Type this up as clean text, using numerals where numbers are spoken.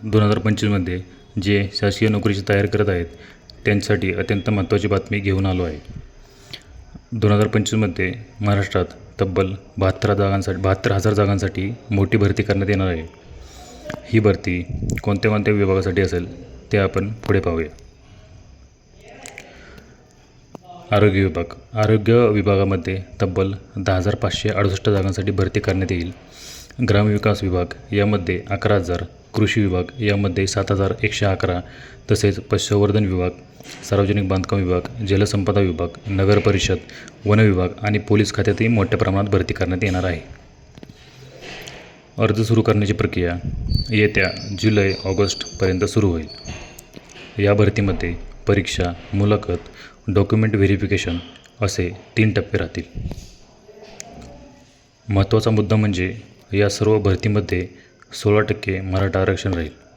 2025मध्ये जे शासकीय नोकरीची तयारी करत आहेत त्यांच्यासाठी अत्यंत महत्त्वाची बातमी घेऊन आलो आहे. 2025मध्ये महाराष्ट्रात तब्बल 72,000 जागांसाठी मोठी भरती करण्यात येणार आहे. ही भरती कोणत्या कोणत्या विभागासाठी असेल ते आपण पुढे पाहूया. आरोग्य विभाग. आरोग्य विभागामध्ये तब्बल 10,568 जागांसाठी भरती करण्यात येईल. ग्रामविकास विभाग यामध्ये 11,000, कृषी विभाग यामध्ये 7,111, तसेच पशुसंवर्धन विभाग, सार्वजनिक बांधकाम विभाग, जलसंपदा विभाग, नगर परिषद, वन विभाग आणि पोलीस खात्यातही मोठ्या प्रमाणात भरती करण्यात येणार आहे. अर्ज सुरू करण्याची प्रक्रिया येत्या जुलै-ऑगस्टपर्यंत सुरू होईल. या भरतीमध्ये परीक्षा, मुलाखत, डॉक्युमेंट व्हेरिफिकेशन असे 3 टप्पे राहतील. महत्त्वाचा मुद्दा म्हणजे या सर्व भरतीमध्ये 16% मराठा आरक्षण राहील.